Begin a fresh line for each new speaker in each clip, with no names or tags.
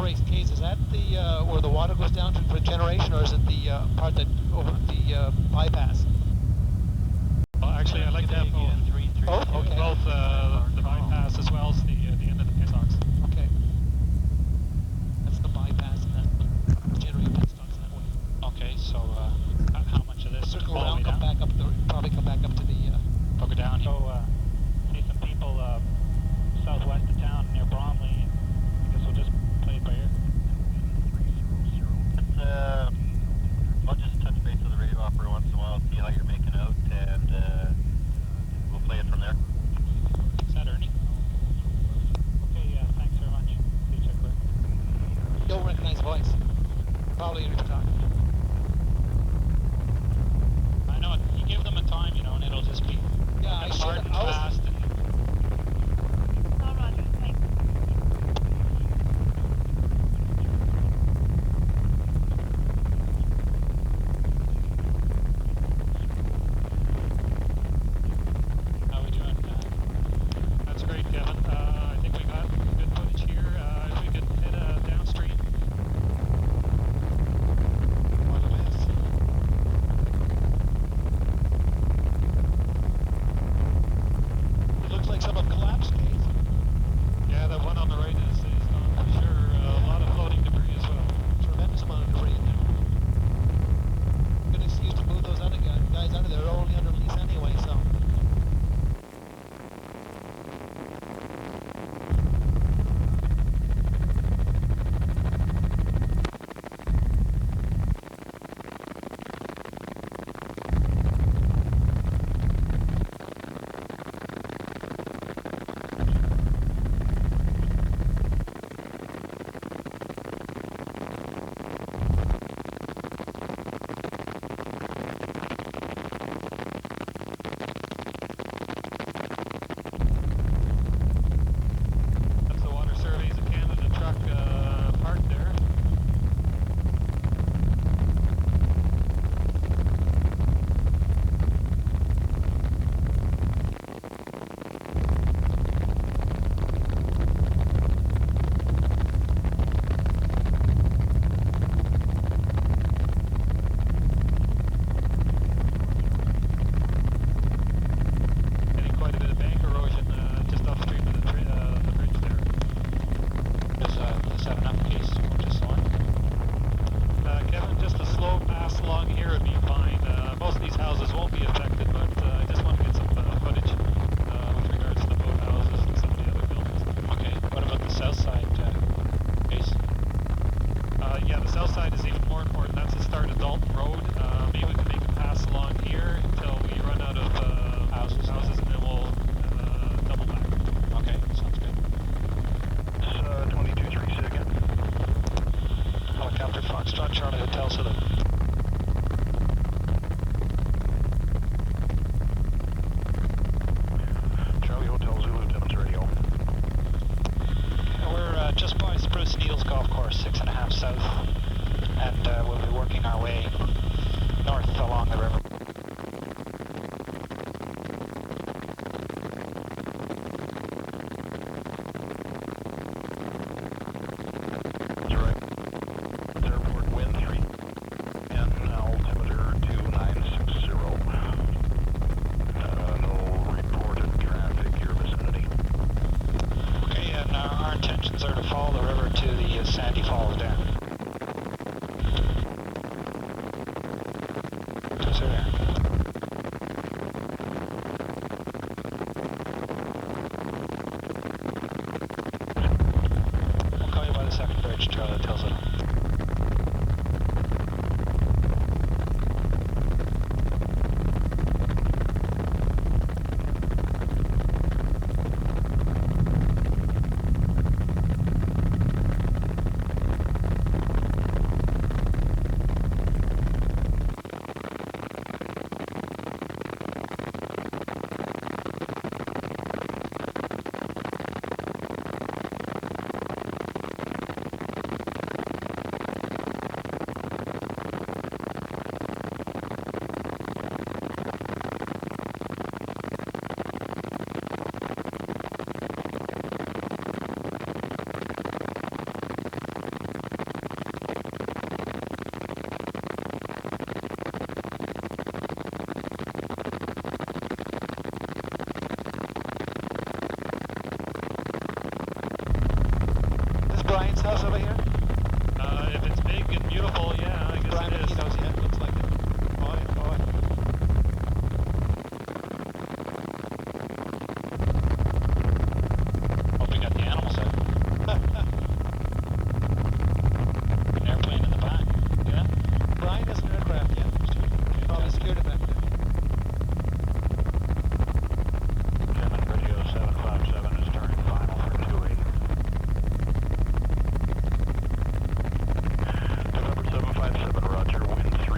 Race Case, is that the where the water goes down for generation, or is it the part that over the bypass?
Well, actually, I'd like to have both.
Okay.
Both the bypass as well as the end of the penstocks.
Okay. That's the bypass, and that's the generating penstocks that way.
Okay, so how much of this
Circle
all the way
around, come
down?
back up probably come back up to the.
Go down. So see some people southwest of town near Bromley. And I guess we'll just play it by ear.
I'll just touch base with the radio operator once in a while, see how you're making out, and we'll play it from there.
Is that Ernie? Okay, yeah, thanks very much. See you, check clear.
Don't recognize the voice. Probably Ernie talking.
I know, you give them a time, you know, and it'll just be hard and fast. And how we doing? That's great, Kevin. I think we got good footage here. If we could head downstream. More than this.
It looks like some have collapsed, Case.
Yeah, the one on the right is gone for sure. A lot of floating debris as well.
Tremendous amount of debris in there. Good excuse to move those other guys out of there. They're only under lease anyway, so.
That's the Water Surveys of Canada truck parked there. Getting quite a bit of bank erosion just upstream of the bridge there. Is that enough case? Just one? Kevin, just a slow pass along here would be fine. Most of these houses won't be affected, but I just want to get some footage with regards to the boat houses and some of the other buildings. Okay, what about the south side case? Yeah, the south side is even more important. That's the start of Dalton Road. Maybe we can make a pass along here until we run out of houses, and then we'll double back. Okay, sounds good.
2236 again.
Helicopter Foxtrot Charlie Hotel Salute.
Charlie Hotel Zulu, Timmins Radio.
We're just by Spruce Needles Golf Course, 6.5 south, and we'll be working our way north along the river.
That's right. Airport wind 3 and altimeter 2960. No reported traffic your vicinity.
Okay, and our intentions are to follow the river to the Sandy Falls Dam. Just there. We'll call you by the second bridge, Charlie tells it.
Brian's house over here?
If it's big and beautiful, yeah, I guess
Brian
it is.
Aquino's, yeah, looks like it. Boy, boy.
Hope we got the animals out. An airplane in the back. Yeah?
Brian has an aircraft, yeah. Probably secured it back there.
Timmins Radio 757 is turning final for 280. November 757, roger, wind 3.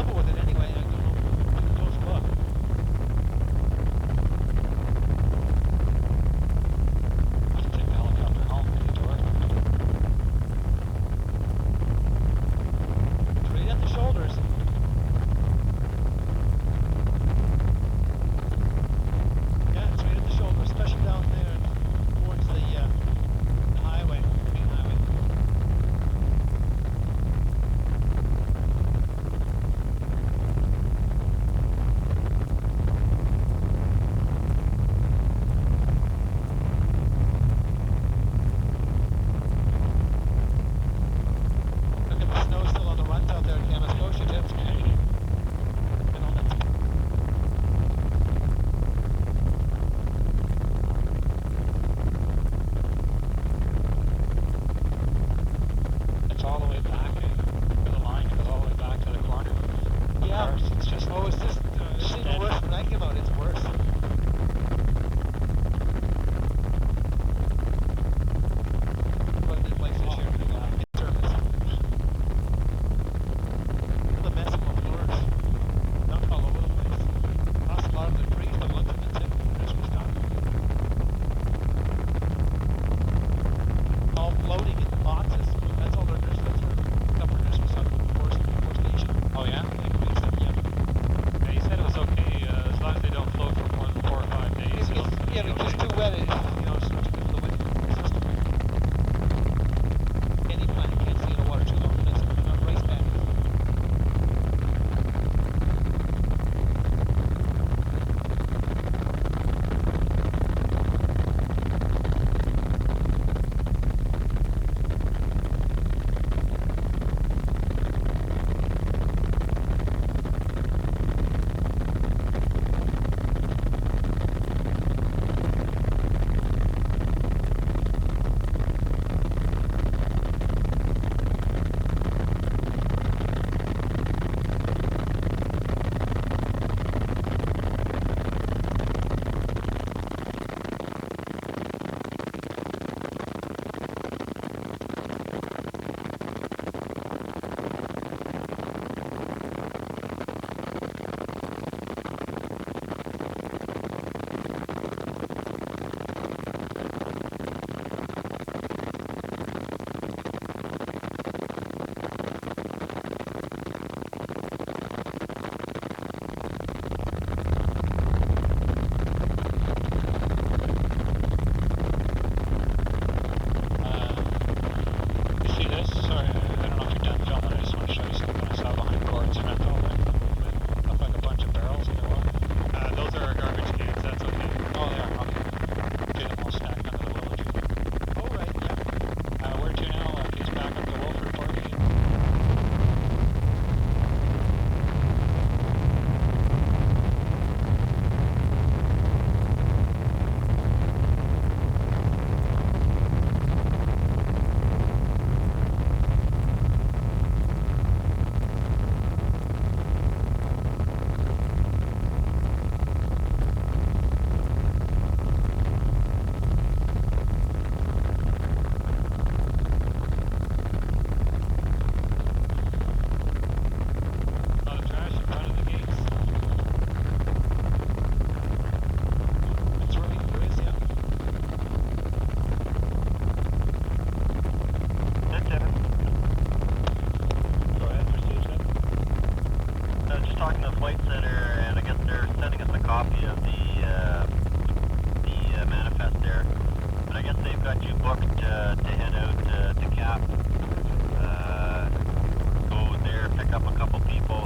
level with it anyway. I don't know. Take a close look.
I'll take the helicopter home to the door.
It's right at the shoulders. Yeah, it's right at the shoulder, especially down there towards the highway, main highway. Look at the snow still on the runs out there at Kamascotia, too. And on the
It's all the way back. The line goes all the way back to the corner.
yeah.
Cars, it's just
Oh, it's even worse when I came out. It's worse. But in places here, surface. The mess of floors. Dumped all over the place. Lost a lot of the trees, but looked at it too. Christmas time. All floating in boxes. That's all their Christmas. That's their cover Christmas on force station.
Oh yeah?
Like Queensland, yeah.
Yeah, he said it was okay as long as they don't float for more than 4 or 5 days.
If
it'll
it's,
be
yeah, if it's
okay.
just too wet, it's too fluid system. Any plant can't stay in the water too long. That's not rice bag.
You see this? Sorry, I don't know if you're done filming. I just want to show you something I saw behind boards and all that. Look like a bunch of barrels in the water. Those are our garbage cans. That's okay. Oh, they are. Okay. See them all stacked under the willow tree.
Oh, right, yeah.
Where to now? He's back up the Wolford Park. A lot of trash in front of the gates.
That's right, there is, yeah.
That's Devin.
Go ahead, proceed, Jeff.
Just talking to the flight center, and I guess they're sending us a copy of the manifest there. But I guess they've got you booked to head out to Cap. Go there, pick up a couple people,